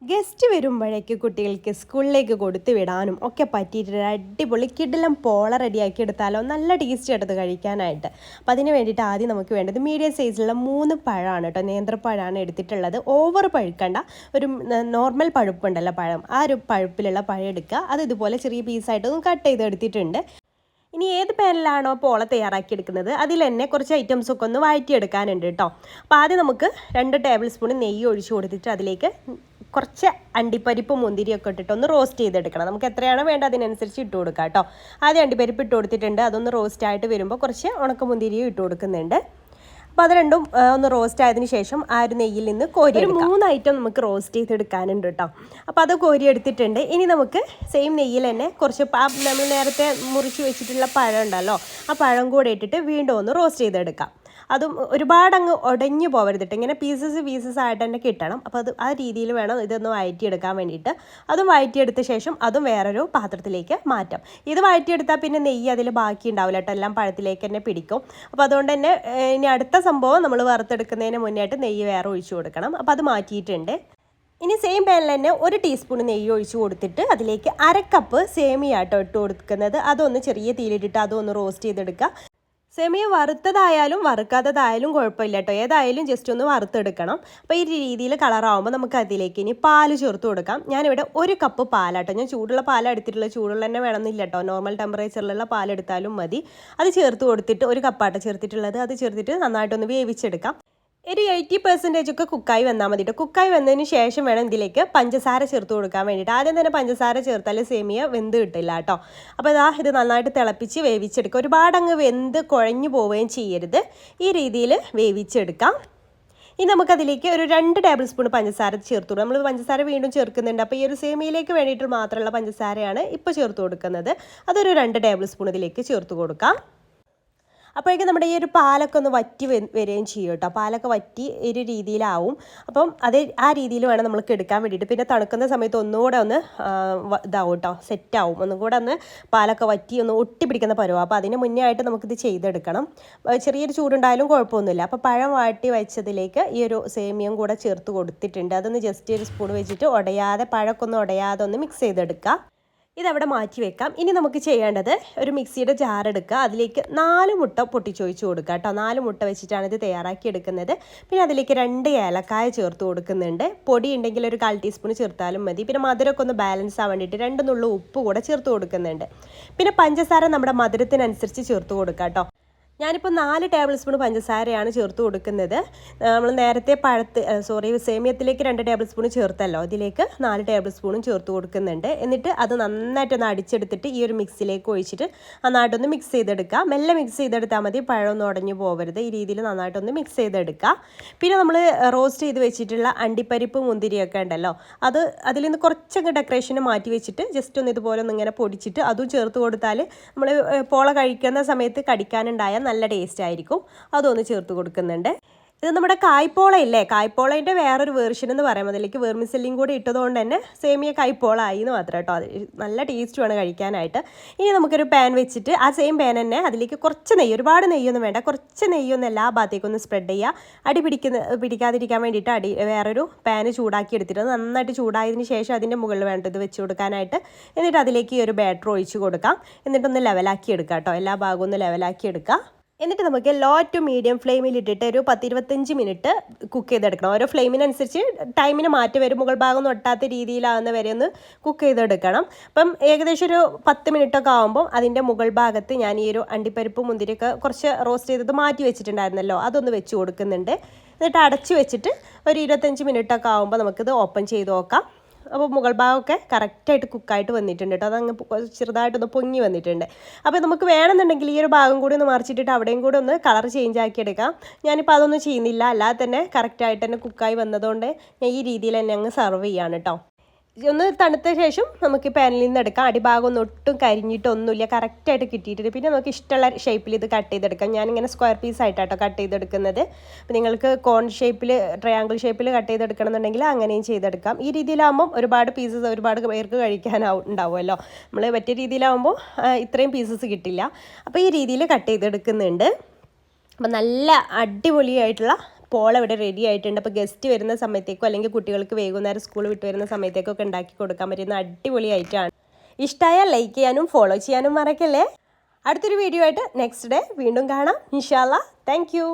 Guest വരുമ്പോഴേക്ക് കുട്ടികൾക്ക് സ്കൂളിലേക്ക് കൊടുത്തു വിടാനും ഒക്കെ പറ്റിയിട്ട് അടിപൊളി കിടിലം പോള റെഡിയാക്കി എടുത്താലോ, നല്ല ടേസ്റ്റ് എടുത്ത് കഴിക്കാനായിട്ട്. അപ്പോൾ അതിന് വേണ്ടിയിട്ട് ആദ്യം നമുക്ക് വേണ്ടത് മീഡിയം സൈസിലുള്ള 3 പഴമാണ് കേട്ടോ. നേന്ത്രപ്പഴമാണ് എടുത്തിട്ടുള്ളത്. ഓവർ പഴുക്കണ്ട, ഒരു നോർമൽ പഴുപ്പുണ്ടല്ലോ പഴം, ആ ഒരു പഴുപ്പിലുള്ള പഴം എടുക്കുക. അത് ഇതുപോലെ ചെറിയ പീസായിട്ടൊന്ന് കട്ട് ചെയ്തെടുത്തിട്ടുണ്ട്. ഇനി ഏത് പാനിലാണോ പോള തയ്യാറാക്കി എടുക്കുന്നത് അതിൽ തന്നെ കുറച്ച് ഐറ്റംസൊക്കെ ഒന്ന് വഴറ്റിയെടുക്കാനുണ്ട് കേട്ടോ. അപ്പോൾ ആദ്യം നമുക്ക് 2 ടേബിൾ സ്പൂൺ നെയ്യ് ഒഴിച്ച് കൊടുത്തിട്ട് അതിലേക്ക് കുറച്ച് അണ്ടിപ്പരിപ്പ് മുന്തിരിയൊക്കെ ഇട്ടിട്ട് ഒന്ന് റോസ്റ്റ് ചെയ്തെടുക്കണം. നമുക്ക് എത്രയാണോ വേണ്ട അതിനനുസരിച്ച് ഇട്ട് കൊടുക്കാം കേട്ടോ. ആദ്യം അണ്ടിപ്പരിപ്പ് ഇട്ട് കൊടുത്തിട്ടുണ്ട്. അതൊന്ന് റോസ്റ്റ് ആയിട്ട് വരുമ്പോൾ കുറച്ച് ഉണക്കമുന്തിരിയും ഇട്ട് കൊടുക്കുന്നുണ്ട്. അപ്പോൾ അത് രണ്ടും ഒന്ന് റോസ്റ്റ് ആയതിന് ശേഷം ആ ഒരു നെയ്യിൽ നിന്ന് കോരി ഒരു 3 ഐറ്റം നമുക്ക് റോസ്റ്റ് ചെയ്തെടുക്കാനുണ്ട് കേട്ടോ. അപ്പോൾ അത് കോരി എടുത്തിട്ടുണ്ട്. ഇനി നമുക്ക് സെയിം നെയ്യിൽ തന്നെ കുറച്ച് നമ്മൾ നേരത്തെ മുറിച്ച് വെച്ചിട്ടുള്ള പഴം ഉണ്ടല്ലോ, ആ പഴം കൂടെ ഇട്ടിട്ട് വീണ്ടും ഒന്ന് റോസ്റ്റ് ചെയ്തെടുക്കാം. അതും ഒരുപാട് അങ്ങ് ഉടഞ്ഞു പോകരുതിട്ട്, ഇങ്ങനെ പീസസ് ആയിട്ട് തന്നെ കിട്ടണം. അപ്പോൾ അത് ആ രീതിയിൽ വേണം ഇതൊന്ന് വഴറ്റിയെടുക്കാൻ വേണ്ടിയിട്ട്. അതും വഴറ്റിയെടുത്ത ശേഷം അതും വേറൊരു പാത്രത്തിലേക്ക് മാറ്റാം. ഇത് വഴറ്റിയെടുത്താൽ പിന്നെ നെയ്യ് അതിൽ ബാക്കി ഉണ്ടാവില്ല കേട്ടോ, എല്ലാം പഴത്തിലേക്ക് തന്നെ പിടിക്കും. അപ്പോൾ അതുകൊണ്ട് തന്നെ ഇനി അടുത്ത സംഭവം നമ്മൾ വറുത്തെടുക്കുന്നതിന് മുന്നേയായിട്ട് നെയ്യ് വേറെ ഒഴിച്ചു കൊടുക്കണം. അപ്പോൾ അത് മാറ്റിയിട്ടുണ്ട്. ഇനി സെയിം പാനിൽ തന്നെ 1 ടീസ്പൂൺ നെയ്യ് ഒഴിച്ച് കൊടുത്തിട്ട് അതിലേക്ക് 1/2 കപ്പ് സേമിയ ആട്ടോ ഇട്ട് കൊടുക്കുന്നത്. അതൊന്ന് ചെറിയ തീയിലിട്ടിട്ട് അതൊന്ന് റോസ്റ്റ് ചെയ്തെടുക്കുക. സേമിയ വറുത്തതായാലും വറുക്കാത്തതായാലും കുഴപ്പമില്ല കേട്ടോ, ഏതായാലും ജസ്റ്റ് ഒന്ന് വറുത്തെടുക്കണം. അപ്പോൾ ഈ രീതിയിൽ കളറാവുമ്പോൾ നമുക്ക് അതിലേക്ക് ഇനി പാല് ചേർത്ത് കൊടുക്കാം. ഞാനിവിടെ 1 കപ്പ് പാലാട്ടോ, ഞാൻ ചൂടുള്ള പാലാണ് എടുത്തിട്ടുള്ളത്. ചൂടുള്ള തന്നെ വേണമെന്നില്ല കേട്ടോ, നോർമൽ ടെമ്പറേച്ചറിലുള്ള പാലെടുത്താലും മതി. അത് ചേർത്ത് കൊടുത്തിട്ട് 1 കപ്പാട്ടോ ചേർത്തിട്ടുള്ളത്. അത് ചേർത്തിട്ട് നന്നായിട്ടൊന്ന് വേവിച്ചെടുക്കാം. ഒരു 80% ഒക്കെ കുക്കായി വന്നാൽ മതി കേട്ടോ. കുക്കായി വന്നതിന് ശേഷം വേണം ഇതിലേക്ക് പഞ്ചസാര ചേർത്ത് കൊടുക്കാൻ വേണ്ടിയിട്ട്. ആദ്യം തന്നെ പഞ്ചസാര ചേർത്താൽ സേമിയ വെന്ത് കിട്ടില്ല കേട്ടോ. അപ്പോൾ ഇത് നന്നായിട്ട് തിളപ്പിച്ച് വേവിച്ചെടുക്കുക. ഒരുപാട് അങ്ങ് വെന്ത് കുഴഞ്ഞു പോവുകയും ചെയ്യരുത്, ഈ രീതിയിൽ വേവിച്ചെടുക്കാം. ഇനി നമുക്കതിലേക്ക് ഒരു 2 ടേബിൾ സ്പൂൺ പഞ്ചസാര ചേർത്ത് കൊടുക്കും. നമ്മൾ പഞ്ചസാര വീണ്ടും ചേർക്കുന്നുണ്ട്. അപ്പോൾ ഈ ഒരു സേമിയയിലേക്ക് വേണ്ടിയിട്ട് മാത്രമുള്ള പഞ്ചസാരയാണ് ഇപ്പോൾ ചേർത്ത് കൊടുക്കുന്നത്. അതൊരു 2 ടേബിൾ സ്പൂൺ ഇതിലേക്ക് ചേർത്ത് കൊടുക്കാം. അപ്പോഴേക്കും നമ്മുടെ ഈ ഒരു പാലൊക്കെ ഒന്ന് വറ്റി വരികയും ചെയ്യും കേട്ടോ. പാലൊക്കെ വറ്റി ഒരു രീതിയിലാവും. അപ്പം ആ രീതിയിൽ വേണം നമ്മൾക്ക് എടുക്കാൻ വേണ്ടിയിട്ട്. പിന്നെ തണുക്കുന്ന സമയത്ത് ഒന്നുകൂടെ ഒന്ന് ഇതാവും കേട്ടോ, സെറ്റാവും. ഒന്നും കൂടെ ഒന്ന് പാലൊക്കെ വറ്റി ഒന്ന് ഒട്ടിപ്പിടിക്കുന്ന പരുവം. അപ്പോൾ അതിന് മുന്നേ ആയിട്ട് നമുക്കിത് ചെയ്തെടുക്കണം. ചെറിയൊരു ചൂടുണ്ടായാലും കുഴപ്പമൊന്നുമില്ല. അപ്പോൾ പഴം വാട്ടി വെച്ചതിലേക്ക് ഈ ഒരു സേമിയം കൂടെ ചേർത്ത് കൊടുത്തിട്ടുണ്ട്. അതൊന്ന് ജസ്റ്റ് ഒരു സ്പൂൺ വെച്ചിട്ട് ഉടയാതെ, പഴമൊക്കെ ഒന്ന് ഉടയാതെ ഒന്ന് മിക്സ് ചെയ്തെടുക്കുക. ഇതവിടെ മാറ്റി വെക്കാം. ഇനി നമുക്ക് ചെയ്യേണ്ടത് ഒരു മിക്സിയുടെ ജാർ എടുക്കുക. അതിലേക്ക് 4 മുട്ട പൊട്ടിച്ചൊഴിച്ച് കൊടുക്കുക കേട്ടോ. 4 മുട്ട വെച്ചിട്ടാണ് ഇത് തയ്യാറാക്കി എടുക്കുന്നത്. പിന്നെ അതിലേക്ക് 2 ഏലക്കായ ചേർത്ത് കൊടുക്കുന്നുണ്ട്. പൊടി ഉണ്ടെങ്കിൽ ഒരു 1/4 ടീസ്പൂൺ ചേർത്താലും മതി. പിന്നെ മധുരമൊക്കെ ഒന്ന് ബാലൻസ് ആവാൻ വേണ്ടിയിട്ട് 2 നുള്ളു ഉപ്പ് കൂടെ ചേർത്ത് കൊടുക്കുന്നുണ്ട്. പിന്നെ പഞ്ചസാര നമ്മുടെ മധുരത്തിനനുസരിച്ച് ചേർത്ത് കൊടുക്കുക കേട്ടോ. ഞാനിപ്പോൾ 4 ടേബിൾ സ്പൂൺ പഞ്ചസാരയാണ് ചേർത്ത് കൊടുക്കുന്നത്. നമ്മൾ നേരത്തെ സേമിയത്തിലേക്ക് 2 ടേബിൾ സ്പൂൺ ചേർത്തല്ലോ, ഇതിലേക്ക് 4 ടേബിൾ സ്പൂണും ചേർത്ത് കൊടുക്കുന്നുണ്ട്. എന്നിട്ട് അത് നന്നായിട്ടൊന്ന് അടിച്ചെടുത്തിട്ട് ഈ ഒരു മിക്സിലേക്ക് ഒഴിച്ചിട്ട് നന്നായിട്ടൊന്ന് മിക്സ് ചെയ്തെടുക്കുക. മെല്ലെ മിക്സ് ചെയ്തെടുത്താൽ മതി, പഴമൊന്നും ഉടഞ്ഞു പോകരുത്. ഈ രീതിയിൽ നന്നായിട്ടൊന്ന് മിക്സ് ചെയ്തെടുക്കുക. പിന്നെ നമ്മൾ റോസ്റ്റ് ചെയ്ത് വെച്ചിട്ടുള്ള അണ്ടിപ്പരിപ്പ് മുന്തിരിയൊക്കെ ഉണ്ടല്ലോ, അതിൽ നിന്ന് കുറച്ചങ്ങ് ഡെക്കറേഷന് മാറ്റി വെച്ചിട്ട് ജസ്റ്റ് ഒന്ന് ഇതുപോലെ ഒന്ന് ഇങ്ങനെ പൊടിച്ചിട്ട് അതും ചേർത്ത് കൊടുത്താൽ നമ്മൾ പോള കഴിക്കുന്ന സമയത്ത് കടിക്കാനുണ്ടായ നല്ല ടേസ്റ്റ് ആയിരിക്കും. അതൊന്ന് ചേർത്ത് കൊടുക്കുന്നുണ്ട്. ഇത് നമ്മുടെ കായ്പോളയില്ലേ, കായ്പോളേൻ്റെ വേറൊരു വേർഷൻ എന്ന് പറയാം. അതിലേക്ക് വെർമിസെല്ലിയും കൂടി ഇട്ടതുകൊണ്ട് തന്നെ സേമിയ കായ്പോള ആയി എന്ന് മാത്രം കേട്ടോ. അത് നല്ല ടേസ്റ്റുമാണ് കഴിക്കാനായിട്ട്. ഇനി നമുക്കൊരു പാൻ വെച്ചിട്ട് ആ സെയിം പാൻ തന്നെ അതിലേക്ക് കുറച്ച് നെയ്യ്, ഒരുപാട് നെയ്യൊന്നും വേണ്ട, കുറച്ച് നെയ്യൊന്നും എല്ലാ ഭാഗത്തേക്കൊന്ന് സ്പ്രെഡ് ചെയ്യുക. പിടിക്കാതിരിക്കാൻ വേണ്ടിയിട്ട് വേറൊരു പാന് ചൂടാക്കി എടുത്തിട്ട് നന്നായിട്ട് ചൂടായതിന് ശേഷം അതിൻ്റെ മുകളിൽ വേണ്ടത് ഇത് വെച്ച് കൊടുക്കാനായിട്ട്. എന്നിട്ട് അതിലേക്ക് ഈ ഒരു ബാറ്റർ ഒഴിച്ച് കൊടുക്കാം. എന്നിട്ടൊന്ന് ലെവലാക്കി എടുക്കാം കേട്ടോ, എല്ലാ ഭാഗവും ഒന്ന് ലെവലാക്കി എടുക്കാം. എന്നിട്ട് നമുക്ക് ലോ ടു മീഡിയം ഫ്ലെയിമിൽ ഇട്ടിട്ട് ഒരു 10-25 മിനിറ്റ് കുക്ക് ചെയ്തെടുക്കണം. ഓരോ ഫ്ലെയിമിനനുസരിച്ച് ടൈമിന് മാറ്റി വരും. മുകൾ ഭാഗം ഒന്നും ഒട്ടാത്ത രീതിയിലാവുന്ന വരെ ഒന്ന് കുക്ക് ചെയ്തെടുക്കണം. അപ്പം ഏകദേശം ഒരു 10 മിനിറ്റൊക്കെ ആകുമ്പോൾ അതിൻ്റെ മുകൾ ഭാഗത്ത് ഞാൻ ഈ ഒരു അണ്ടിപ്പരിപ്പ് മുന്തിരിയൊക്കെ കുറച്ച് റോസ്റ്റ് ചെയ്തത് മാറ്റി വെച്ചിട്ടുണ്ടായിരുന്നല്ലോ, അതൊന്ന് വെച്ച് കൊടുക്കുന്നുണ്ട്. എന്നിട്ട് അടച്ച് വെച്ചിട്ട് ഒരു 25 മിനിറ്റൊക്കെ ആകുമ്പോൾ നമുക്കിത് ഓപ്പൺ ചെയ്ത് നോക്കാം. അപ്പോൾ മുകൾ ഭാഗമൊക്കെ കറക്റ്റായിട്ട് കുക്കായിട്ട് വന്നിട്ടുണ്ട് കേട്ടോ. അതങ്ങ് ചെറുതായിട്ടൊന്ന് പൊങ്ങി വന്നിട്ടുണ്ട്. അപ്പോൾ നമുക്ക് വേണമെന്നുണ്ടെങ്കിൽ ഈ ഒരു ഭാഗം കൂടി ഒന്ന് മറിച്ചിട്ടിട്ട് അവിടെയും കൂടി ഒന്ന് കളർ ചേഞ്ച് ആക്കി എടുക്കാം. ഞാനിപ്പോൾ അതൊന്നും ചെയ്യുന്നില്ല, അല്ലാതെ തന്നെ കറക്റ്റായിട്ട് തന്നെ കുക്കായി വന്നതുകൊണ്ട് ഞാൻ ഈ രീതിയിൽ തന്നെ അങ്ങ് സെർവ് ചെയ്യാണ് കേട്ടോ. ഒന്ന് തണുത്ത ശേഷം നമുക്ക് പാനിൽ നിന്ന് എടുക്കാം. അടിഭാഗം ഒന്നും ഒട്ടും കരിഞ്ഞിട്ടൊന്നുമില്ല, കറക്റ്റായിട്ട് കിട്ടിയിട്ടുണ്ട്. പിന്നെ നമുക്ക് ഇഷ്ടമുള്ള ഷേപ്പിൽ ഇത് കട്ട് ചെയ്തെടുക്കാം. ഞാനിങ്ങനെ സ്ക്വയർ പീസ് ആയിട്ടാട്ടോ കട്ട് ചെയ്തെടുക്കുന്നത്. അപ്പോൾ നിങ്ങൾക്ക് കോൺ ഷേപ്പിൽ, ട്രയാങ്കിൾ ഷേപ്പിൽ കട്ട് ചെയ്തെടുക്കണം എന്നുണ്ടെങ്കിൽ അങ്ങനെയും ചെയ്തെടുക്കാം. ഈ രീതിയിലാകുമ്പം ഒരുപാട് പേർക്ക് കഴിക്കാനുണ്ടാവുമല്ലോ. നമ്മൾ മറ്റേ രീതിയിലാകുമ്പോൾ ഇത്രയും പീസസ് കിട്ടില്ല. അപ്പോൾ ഈ രീതിയിൽ കട്ട് ചെയ്തെടുക്കുന്നുണ്ട്. അപ്പം നല്ല അടിപൊളിയായിട്ടുള്ള പോള ഇവിടെ റെഡി ആയിട്ടുണ്ട്. അപ്പോൾ ഗസ്റ്റ് വരുന്ന സമയത്തേക്കോ അല്ലെങ്കിൽ കുട്ടികൾക്ക് വൈകുന്നേരം സ്കൂൾ വിട്ട് വരുന്ന സമയത്തേക്കൊക്കെ ഉണ്ടാക്കി കൊടുക്കാൻ പറ്റുന്ന അടിപൊളി ഐറ്റമാണ്. ഇഷ്ടമായാൽ ലൈക്ക് ചെയ്യാനും ഫോളോ ചെയ്യാനും മറക്കല്ലേ. അടുത്തൊരു വീഡിയോ ആയിട്ട് നെക്സ്റ്റ് ഡേ വീണ്ടും കാണാം ഇൻഷാ അല്ലാഹ്. Thank you.